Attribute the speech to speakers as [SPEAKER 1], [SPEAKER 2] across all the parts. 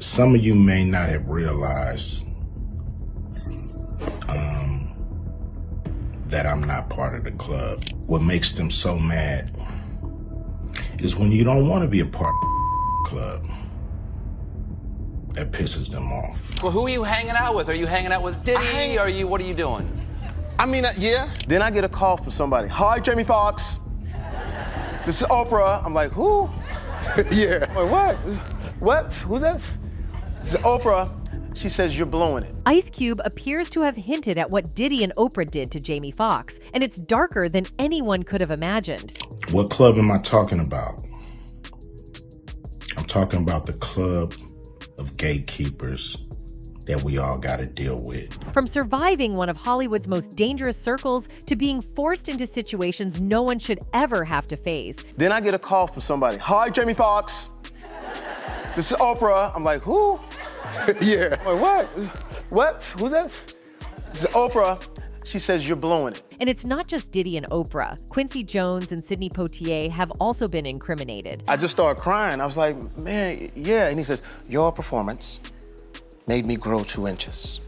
[SPEAKER 1] Some of you may not have realized that I'm not part of the club. What makes them so mad is when you don't want to be a part of the club. That pisses them off.
[SPEAKER 2] Well, who are you hanging out with? Are you hanging out with Diddy? What are you doing?
[SPEAKER 3] I mean, yeah. Then I get a call from somebody. Hi, Jamie Foxx. This is Oprah. I'm like, who? Yeah. Like, what? What? Who's that? This is Oprah. She says you're blowing it.
[SPEAKER 4] Ice Cube appears to have hinted at what Diddy and Oprah did to Jamie Foxx, and it's darker than anyone could have imagined.
[SPEAKER 1] What club am I talking about? I'm talking about the club of gatekeepers that we all got to deal with.
[SPEAKER 4] From surviving one of Hollywood's most dangerous circles to being forced into situations no one should ever have to face.
[SPEAKER 3] Then I get a call from somebody. Hi, Jamie Foxx. This is Oprah. I'm like, who? Yeah. Like, what? What? Who's that? This is Oprah. She says you're blowing it.
[SPEAKER 4] And it's not just Diddy and Oprah. Quincy Jones and Sidney Poitier have also been incriminated.
[SPEAKER 3] I just started crying. I was like, man, yeah. And he says, your performance made me grow 2 inches.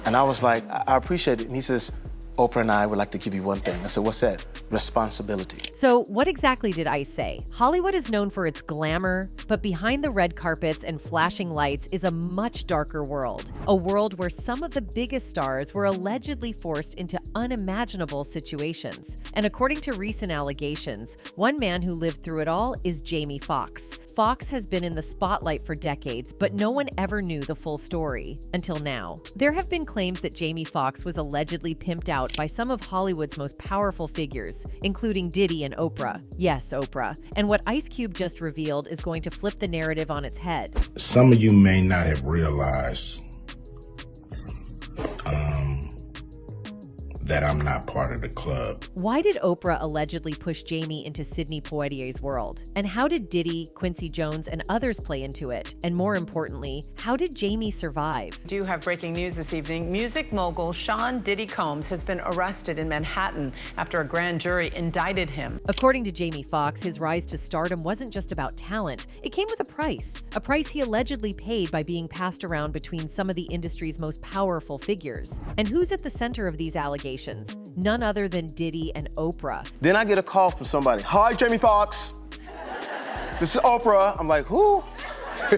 [SPEAKER 3] And I was like, I appreciate it. And he says, Oprah and I would like to give you one thing. I said, what's that? Responsibility.
[SPEAKER 4] So what exactly did Ice say? Hollywood is known for its glamour, but behind the red carpets and flashing lights is a much darker world. A world where some of the biggest stars were allegedly forced into unimaginable situations. And according to recent allegations, one man who lived through it all is Jamie Foxx. Foxx has been in the spotlight for decades, but no one ever knew the full story until now. There have been claims that Jamie Foxx was allegedly pimped out by some of Hollywood's most powerful figures, including Diddy and Oprah. Yes, Oprah. And what Ice Cube just revealed is going to flip the narrative on its head.
[SPEAKER 1] Some of you may not have realized that I'm not part of the club.
[SPEAKER 4] Why did Oprah allegedly push Jamie into Sidney Poitier's world? And how did Diddy, Quincy Jones, and others play into it? And more importantly, how did Jamie survive?
[SPEAKER 5] Do have breaking news this evening. Music mogul Sean Diddy Combs has been arrested in Manhattan after a grand jury indicted him.
[SPEAKER 4] According to Jamie Foxx, his rise to stardom wasn't just about talent. It came with a price he allegedly paid by being passed around between some of the industry's most powerful figures. And who's at the center of these allegations? None other than Diddy and Oprah.
[SPEAKER 3] Then I get a call from somebody. Hi, Jamie Foxx. This is Oprah. I'm like, who?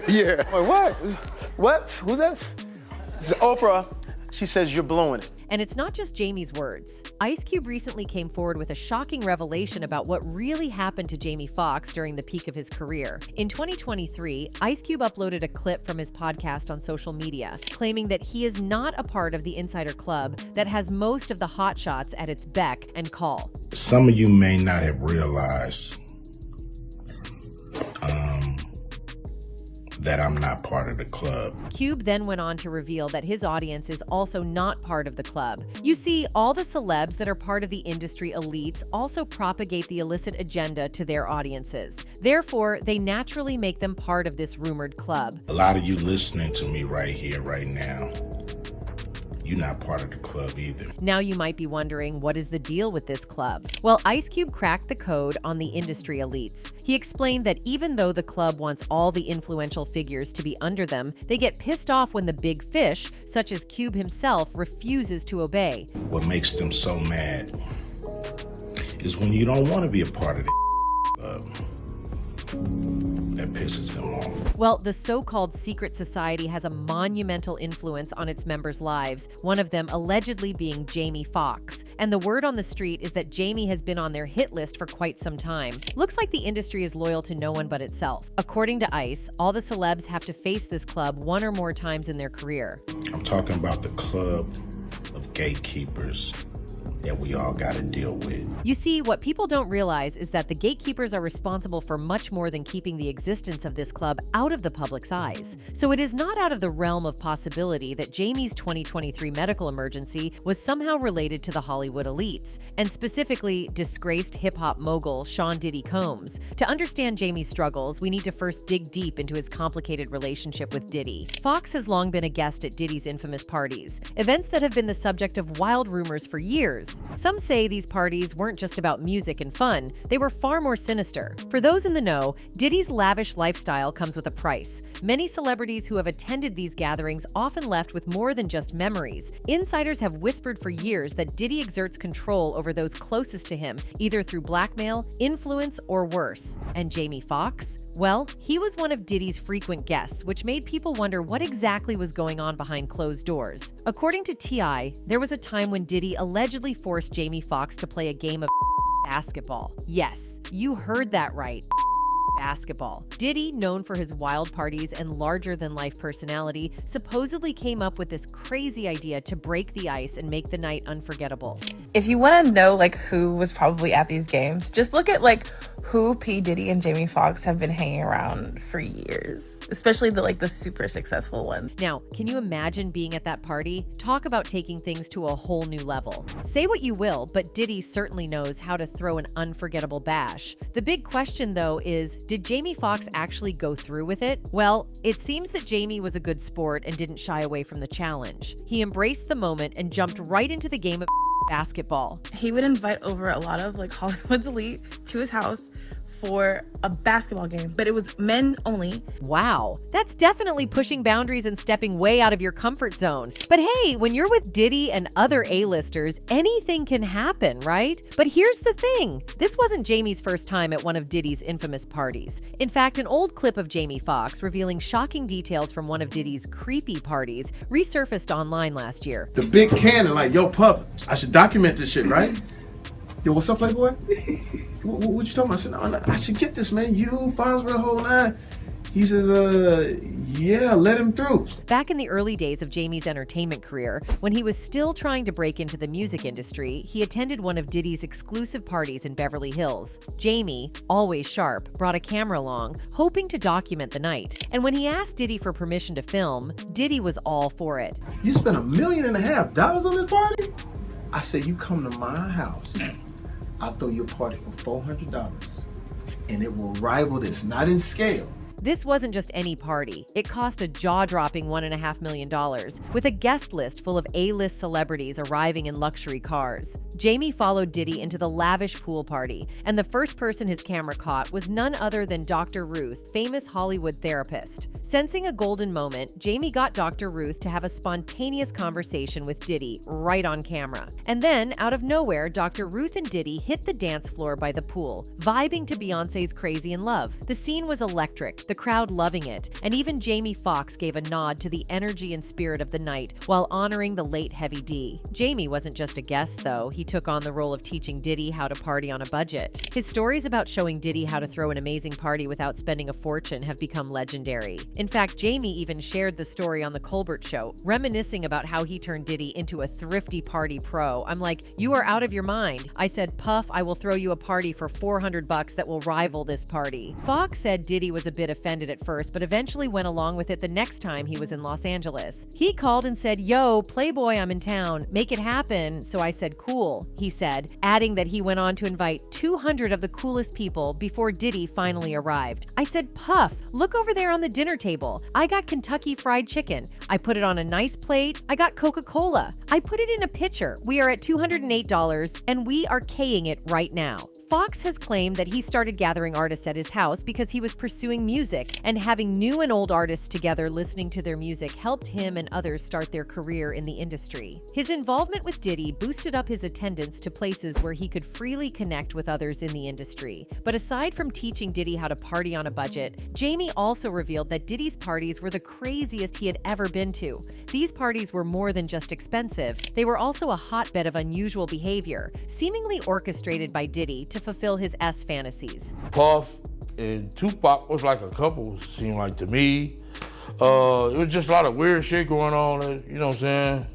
[SPEAKER 3] Yeah. Like, what? What? Who's that? This is Oprah. She says you're blowing it.
[SPEAKER 4] And it's not just Jamie's words. Ice Cube recently came forward with a shocking revelation about what really happened to Jamie Foxx during the peak of his career. In 2023, Ice Cube uploaded a clip from his podcast on social media, claiming that he is not a part of the insider club that has most of the hotshots at its beck and call.
[SPEAKER 1] Some of you may not have realized that I'm not part of the club.
[SPEAKER 4] Cube then went on to reveal that his audience is also not part of the club. You see, all the celebs that are part of the industry elites also propagate the illicit agenda to their audiences. Therefore, they naturally make them part of this rumored club.
[SPEAKER 1] A lot of you listening to me right here, right now, you're not part of the club either.
[SPEAKER 4] Now you might be wondering, what is the deal with this club? Well, Ice Cube cracked the code on the industry elites. He explained that even though the club wants all the influential figures to be under them, they get pissed off when the big fish, such as Cube himself, refuses to obey.
[SPEAKER 1] What makes them so mad is when you don't want to be a part of the club. That pisses them off.
[SPEAKER 4] Well, the so-called secret society has a monumental influence on its members' lives, one of them allegedly being Jamie Foxx. And the word on the street is that Jamie has been on their hit list for quite some time. Looks like the industry is loyal to no one but itself. According to ICE, all the celebs have to face this club one or more times in their career.
[SPEAKER 1] I'm talking about the club of gatekeepers that we all got to deal with.
[SPEAKER 4] You see, what people don't realize is that the gatekeepers are responsible for much more than keeping the existence of this club out of the public's eyes. So it is not out of the realm of possibility that Jamie's 2023 medical emergency was somehow related to the Hollywood elites, and specifically disgraced hip-hop mogul Sean Diddy Combs. To understand Jamie's struggles, we need to first dig deep into his complicated relationship with Diddy. Foxx has long been a guest at Diddy's infamous parties, events that have been the subject of wild rumors for years, stars. Some say these parties weren't just about music and fun, they were far more sinister. For those in the know, Diddy's lavish lifestyle comes with a price. Many celebrities who have attended these gatherings often left with more than just memories. Insiders have whispered for years that Diddy exerts control over those closest to him, either through blackmail, influence, or worse. And Jamie Foxx? Well, he was one of Diddy's frequent guests, which made people wonder what exactly was going on behind closed doors. According to T.I., there was a time when Diddy allegedly forced Jamie Foxx to play a game of basketball. Yes, you heard that right. Basketball. Diddy, known for his wild parties and larger-than-life personality, supposedly came up with this crazy idea to break the ice and make the night unforgettable.
[SPEAKER 6] If you want to know who was probably at these games, just look at who P. Diddy and Jamie Foxx have been hanging around for years, especially the super successful ones.
[SPEAKER 4] Now, can you imagine being at that party? Talk about taking things to a whole new level. Say what you will, but Diddy certainly knows how to throw an unforgettable bash. The big question, though, is did Jamie Foxx actually go through with it? Well, it seems that Jamie was a good sport and didn't shy away from the challenge. He embraced the moment and jumped right into the game of basketball.
[SPEAKER 6] He would invite over a lot of Hollywood's elite to his house for a basketball game, but it was men only.
[SPEAKER 4] Wow, that's definitely pushing boundaries and stepping way out of your comfort zone. But hey, when you're with Diddy and other A-listers, anything can happen, right? But here's the thing, this wasn't Jamie's first time at one of Diddy's infamous parties. In fact, an old clip of Jamie Foxx revealing shocking details from one of Diddy's creepy parties resurfaced online last year.
[SPEAKER 3] The big cannon, yo, Puff, I should document this shit, right? Yo, what's up, Playboy? What you talking about? I said, no, I should get this, man. You, Fonz, the whole nine. He says, yeah, let him through.
[SPEAKER 4] Back in the early days of Jamie's entertainment career, when he was still trying to break into the music industry, he attended one of Diddy's exclusive parties in Beverly Hills. Jamie, always sharp, brought a camera along, hoping to document the night. And when he asked Diddy for permission to film, Diddy was all for it.
[SPEAKER 3] You spent $1.5 million on this party? I said, you come to my house, I'll throw you a party for $400, and it will rival this, not in scale.
[SPEAKER 4] This wasn't just any party. It cost a jaw-dropping $1.5 million, with a guest list full of A-list celebrities arriving in luxury cars. Jamie followed Diddy into the lavish pool party, and the first person his camera caught was none other than Dr. Ruth, famous Hollywood therapist. Sensing a golden moment, Jamie got Dr. Ruth to have a spontaneous conversation with Diddy right on camera. And then, out of nowhere, Dr. Ruth and Diddy hit the dance floor by the pool, vibing to Beyoncé's Crazy in Love. The scene was electric, the crowd loving it, and even Jamie Foxx gave a nod to the energy and spirit of the night while honoring the late Heavy D. Jamie wasn't just a guest, though. He took on the role of teaching Diddy how to party on a budget. His stories about showing Diddy how to throw an amazing party without spending a fortune have become legendary. In fact, Jamie even shared the story on The Colbert Show, reminiscing about how he turned Diddy into a thrifty party pro. I'm like, you are out of your mind. I said, Puff, I will throw you a party for $400 that will rival this party. Fox said Diddy was a bit offended at first, but eventually went along with it the next time he was in Los Angeles. He called and said, yo, Playboy, I'm in town. Make it happen. So I said, cool, he said, adding that he went on to invite 200 of the coolest people before Diddy finally arrived. I said, Puff, look over there on the dinner table. I got Kentucky Fried Chicken. I put it on a nice plate. I got Coca-Cola. I put it in a pitcher. We are at $208 and we are K-ing it right now. Fox has claimed that he started gathering artists at his house because he was pursuing music, and having new and old artists together listening to their music helped him and others start their career in the industry. His involvement with Diddy boosted up his attendance to places where he could freely connect with others in the industry. But aside from teaching Diddy how to party on a budget, Jamie also revealed that Diddy's parties were the craziest he had ever been to. These parties were more than just expensive. They were also a hotbed of unusual behavior, seemingly orchestrated by Diddy to fulfill his S fantasies.
[SPEAKER 7] Puff and Tupac was like a couple, seemed like to me. It was just a lot of weird shit going on, you know what I'm saying?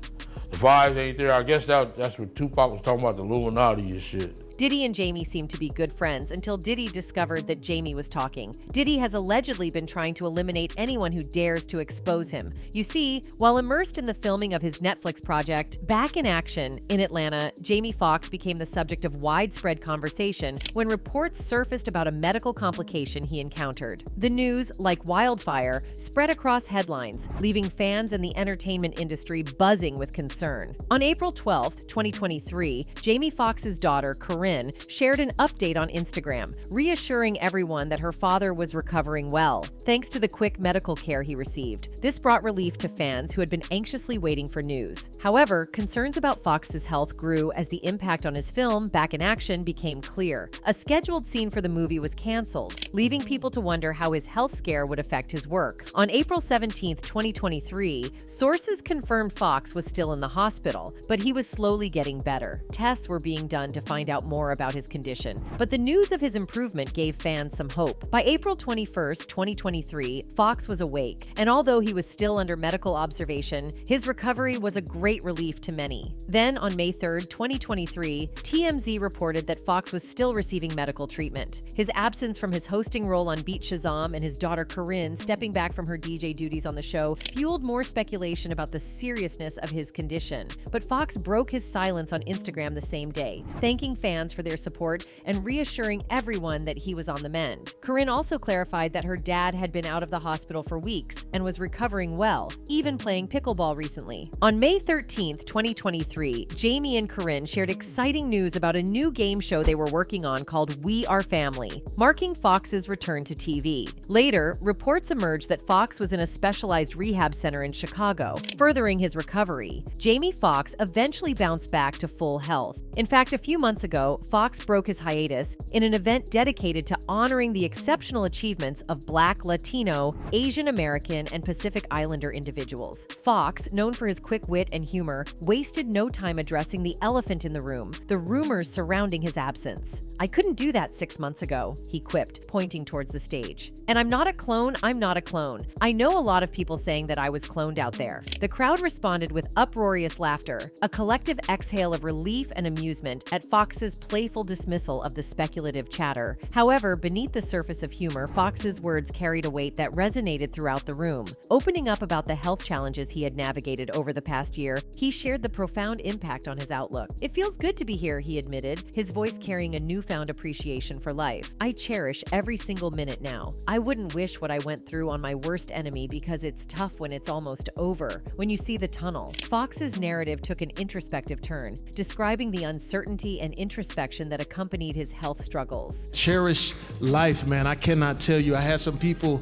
[SPEAKER 7] The vibes ain't there. I guess that's what Tupac was talking about, the Illuminati and shit.
[SPEAKER 4] Diddy and Jamie seemed to be good friends until Diddy discovered that Jamie was talking. Diddy has allegedly been trying to eliminate anyone who dares to expose him. You see, while immersed in the filming of his Netflix project, Back in Action in Atlanta, Jamie Foxx became the subject of widespread conversation when reports surfaced about a medical complication he encountered. The news, like wildfire, spread across headlines, leaving fans and the entertainment industry buzzing with concern. On April 12, 2023, Jamie Foxx's daughter, Corinne, shared an update on Instagram, reassuring everyone that her father was recovering well, thanks to the quick medical care he received. This brought relief to fans who had been anxiously waiting for news. However, concerns about Foxx's health grew as the impact on his film, Back in Action, became clear. A scheduled scene for the movie was canceled, leaving people to wonder how his health scare would affect his work. On April 17, 2023, sources confirmed Foxx was still in the hospital, but he was slowly getting better. Tests were being done to find out more about his condition, but the news of his improvement gave fans some hope. By April 21, 2023, Foxx was awake, and although he was still under medical observation, his recovery was a great relief to many. Then, on May 3, 2023, TMZ reported that Foxx was still receiving medical treatment. His absence from his hosting role on Beat Shazam and his daughter Corinne stepping back from her DJ duties on the show fueled more speculation about the seriousness of his condition. But Foxx broke his silence on Instagram the same day, thanking fans for their support and reassuring everyone that he was on the mend. Corinne also clarified that her dad had been out of the hospital for weeks and was recovering well, even playing pickleball recently. On May 13, 2023, Jamie and Corinne shared exciting news about a new game show they were working on called We Are Family, marking Foxx's return to TV. Later, reports emerged that Foxx was in a specialized rehab center in Chicago, furthering his recovery. Jamie Foxx eventually bounced back to full health. In fact, a few months ago, Foxx broke his hiatus in an event dedicated to honoring the exceptional achievements of Black, Latino, Asian American, and Pacific Islander individuals. Foxx, known for his quick wit and humor, wasted no time addressing the elephant in the room, the rumors surrounding his absence. "I couldn't do that 6 months ago," he quipped, pointing towards the stage. "And I'm not a clone, I'm not a clone. I know a lot of people saying that I was cloned out there." The crowd responded with uproarious laughter, a collective exhale of relief and amusement at Foxx's playful dismissal of the speculative chatter. However, beneath the surface of humor, Foxx's words carried a weight that resonated throughout the room. Opening up about the health challenges he had navigated over the past year, he shared the profound impact on his outlook. "It feels good to be here," he admitted, his voice carrying a newfound appreciation for life. "I cherish every single minute now. I wouldn't wish what I went through on my worst enemy because it's tough when it's almost over, when you see the tunnel." Foxx's narrative took an introspective turn, describing the uncertainty and introspection that accompanied his health struggles.
[SPEAKER 8] Cherish life, man. I cannot tell you. I had some people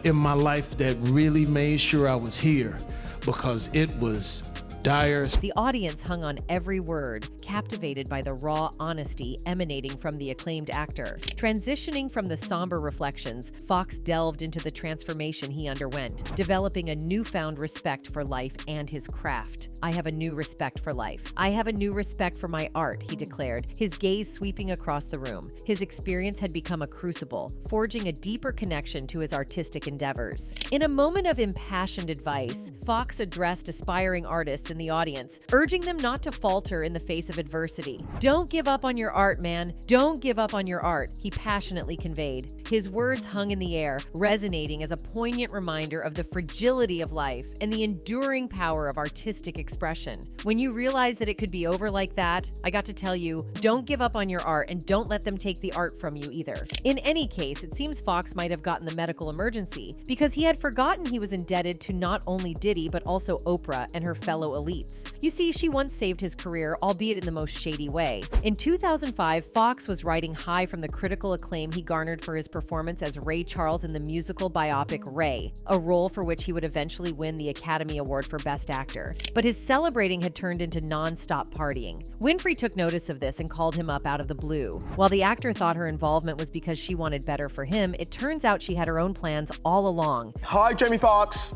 [SPEAKER 8] in my life that really made sure I was here because it was dire.
[SPEAKER 4] The audience hung on every word, captivated by the raw honesty emanating from the acclaimed actor. Transitioning from the somber reflections, Foxx delved into the transformation he underwent, developing a newfound respect for life and his craft. "I have a new respect for life. I have a new respect for my art," he declared, his gaze sweeping across the room. His experience had become a crucible, forging a deeper connection to his artistic endeavors. In a moment of impassioned advice, Foxx addressed aspiring artists in the audience, urging them not to falter in the face of adversity. "Don't give up on your art, man. Don't give up on your art," he passionately conveyed. His words hung in the air, resonating as a poignant reminder of the fragility of life and the enduring power of artistic expression. When you realize that it could be over like that, I got to tell you, don't give up on your art and don't let them take the art from you either. In any case, it seems Foxx might have gotten the medical emergency because he had forgotten he was indebted to not only Diddy but also Oprah and her fellow elites. You see, she once saved his career, albeit in the most shady way. In 2005, Foxx was riding high from the critical acclaim he garnered for his performance as Ray Charles in the musical biopic Ray, a role for which he would eventually win the Academy Award for Best Actor. But his celebrating had turned into non-stop partying. Winfrey took notice of this and called him up out of the blue. While the actor thought her involvement was because she wanted better for him, it turns out she had her own plans all along.
[SPEAKER 3] "Hi, Jamie Foxx.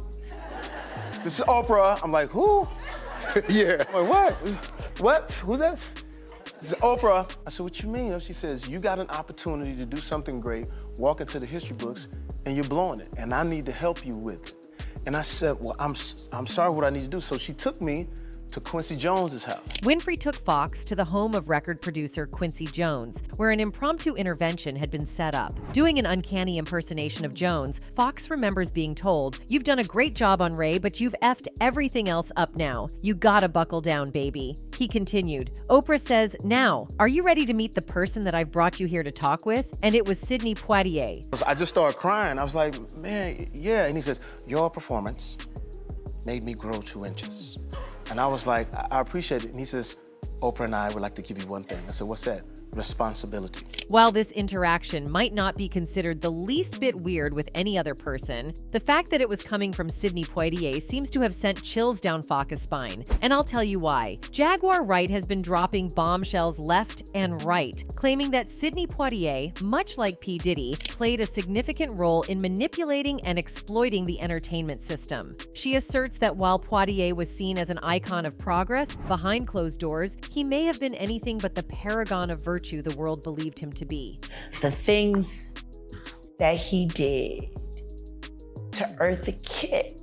[SPEAKER 3] This is Oprah." I'm like, "Who?" Yeah. I'm like, what? Who's that? This is Oprah. I said, "What you mean?" She says, "You got an opportunity to do something great, walk into the history books, and you're blowing it, and I need to help you with it." And I said, "Well, I'm sorry, what I need to do." So she took me to Quincy Jones's house.
[SPEAKER 4] Winfrey took Fox to the home of record producer Quincy Jones, where an impromptu intervention had been set up. Doing an uncanny impersonation of Jones, Fox remembers being told, "You've done a great job on Ray, but you've effed everything else up now. You gotta buckle down, baby." He continued, "Oprah says, 'Now, are you ready to meet the person that I've brought you here to talk with?' And it was Sidney Poitier."
[SPEAKER 3] I just started crying. I was like, man, yeah. And he says, "Your performance made me grow 2 inches." And I was like, I appreciate it. And he says, "Oprah and I would like to give you one thing." I said, "What's that?" "Responsibility."
[SPEAKER 4] While this interaction might not be considered the least bit weird with any other person, the fact that it was coming from Sidney Poitier seems to have sent chills down Fox's spine. And I'll tell you why. Jaguar Wright has been dropping bombshells left and right, claiming that Sidney Poitier, much like P. Diddy, played a significant role in manipulating and exploiting the entertainment system. She asserts that while Poitier was seen as an icon of progress, behind closed doors, he may have been anything but the paragon of virtue the world believed him to be.
[SPEAKER 9] The things that he did to Eartha Kitt,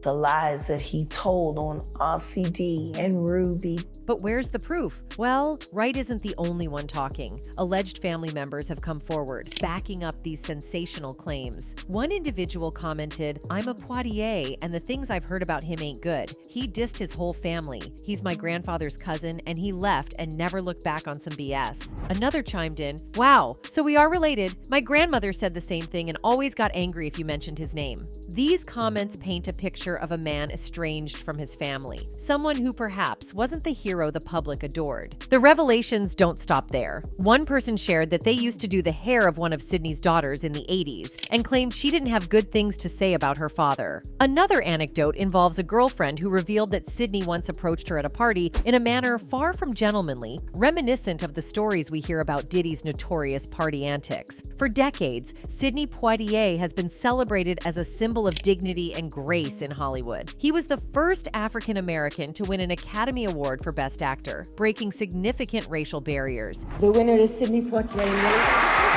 [SPEAKER 9] the lies that he told on RCD and Ruby.
[SPEAKER 4] But where's the proof? Well, Wright isn't the only one talking. Alleged family members have come forward, backing up these sensational claims. One individual commented, "I'm a Poitier, and the things I've heard about him ain't good. He dissed his whole family. He's my grandfather's cousin, and he left and never looked back on some BS." Another chimed in, "Wow, so we are related. My grandmother said the same thing and always got angry if you mentioned his name." These comments paint a picture of a man estranged from his family, someone who perhaps wasn't the hero the public adored. The revelations don't stop there. One person shared that they used to do the hair of one of Sidney's daughters in the 80s and claimed she didn't have good things to say about her father. Another anecdote involves a girlfriend who revealed that Sidney once approached her at a party in a manner far from gentlemanly, reminiscent of the stories we hear about Diddy's notorious party antics. For decades, Sidney Poitier has been celebrated as a symbol of dignity and grace in Hollywood. He was the first African American to win an Academy Award for Best Actor, breaking significant racial barriers.
[SPEAKER 10] The winner is Sidney Poitier.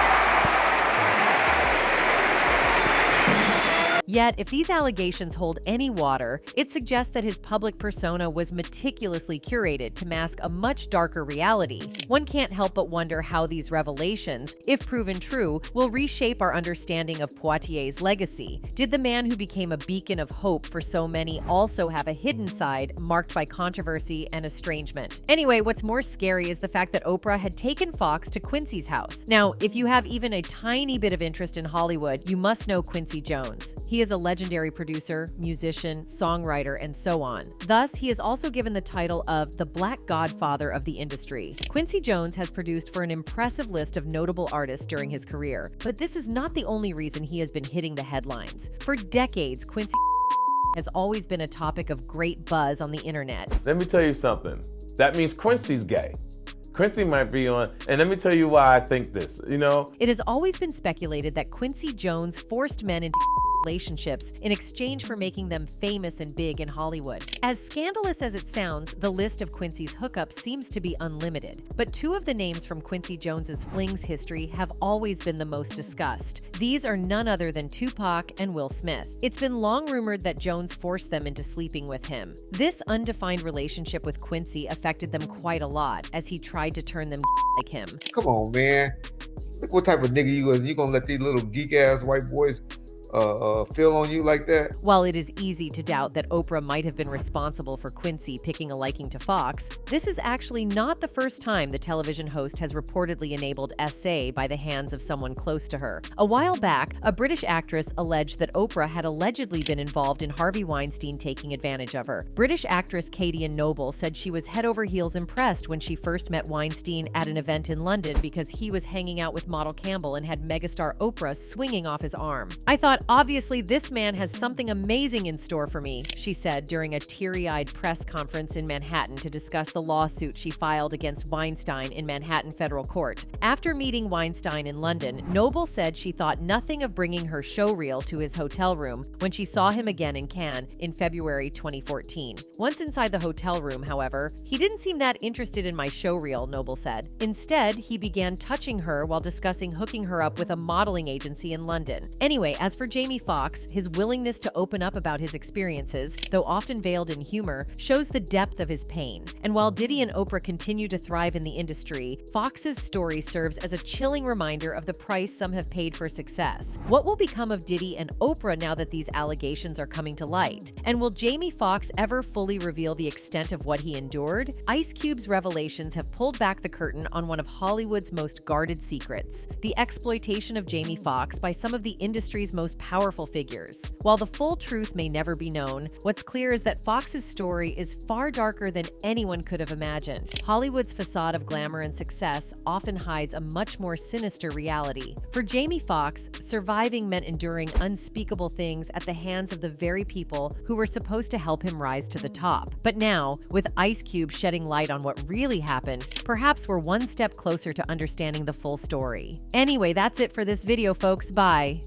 [SPEAKER 4] Yet, if these allegations hold any water, it suggests that his public persona was meticulously curated to mask a much darker reality. One can't help but wonder how these revelations, if proven true, will reshape our understanding of Poitier's legacy. Did the man who became a beacon of hope for so many also have a hidden side marked by controversy and estrangement? Anyway, what's more scary is the fact that Oprah had taken Fox to Quincy's house. Now, if you have even a tiny bit of interest in Hollywood, you must know Quincy Jones. He is a legendary producer, musician, songwriter, and so on. Thus, he is also given the title of the Black Godfather of the industry. Quincy Jones has produced for an impressive list of notable artists during his career, but this is not the only reason he has been hitting the headlines. For decades, Quincy has always been a topic of great buzz on the internet.
[SPEAKER 11] Let me tell you something. That means Quincy's gay. Quincy might be on, and let me tell you why I think this,
[SPEAKER 4] It has always been speculated that Quincy Jones forced men into relationships in exchange for making them famous and big in Hollywood. As scandalous as it sounds, the list of Quincy's hookups seems to be unlimited. But two of the names from Quincy Jones's flings history have always been the most discussed. These are none other than Tupac and Will Smith. It's been long rumored that Jones forced them into sleeping with him. This undefined relationship with Quincy affected them quite a lot, as he tried to turn them like him.
[SPEAKER 12] Come on, man. Look what type of nigga you is. You gonna let these little geek-ass white boys feel on you like that?
[SPEAKER 4] While it is easy to doubt that Oprah might have been responsible for Quincy picking a liking to Fox, this is actually not the first time the television host has reportedly enabled SA by the hands of someone close to her. A while back, a British actress alleged that Oprah had allegedly been involved in Harvey Weinstein taking advantage of her. British actress Katie Noble said she was head over heels impressed when she first met Weinstein at an event in London because he was hanging out with model Campbell and had megastar Oprah swinging off his arm. "I thought, obviously this man has something amazing in store for me," she said during a teary-eyed press conference in Manhattan to discuss the lawsuit she filed against Weinstein in Manhattan federal court. After meeting Weinstein in London, Noble said she thought nothing of bringing her showreel to his hotel room when she saw him again in Cannes in February 2014. Once inside the hotel room, however, he didn't seem that interested in my showreel, Noble said. Instead, he began touching her while discussing hooking her up with a modeling agency in London. Anyway, as for For Jamie Foxx, his willingness to open up about his experiences, though often veiled in humor, shows the depth of his pain. And while Diddy and Oprah continue to thrive in the industry, Foxx's story serves as a chilling reminder of the price some have paid for success. What will become of Diddy and Oprah now that these allegations are coming to light? And will Jamie Foxx ever fully reveal the extent of what he endured? Ice Cube's revelations have pulled back the curtain on one of Hollywood's most guarded secrets, the exploitation of Jamie Foxx by some of the industry's most powerful figures. While the full truth may never be known, what's clear is that Foxx's story is far darker than anyone could have imagined. Hollywood's facade of glamour and success often hides a much more sinister reality. For Jamie Foxx, surviving meant enduring unspeakable things at the hands of the very people who were supposed to help him rise to the top. But now, with Ice Cube shedding light on what really happened, perhaps we're one step closer to understanding the full story. Anyway, that's it for this video, folks. Bye.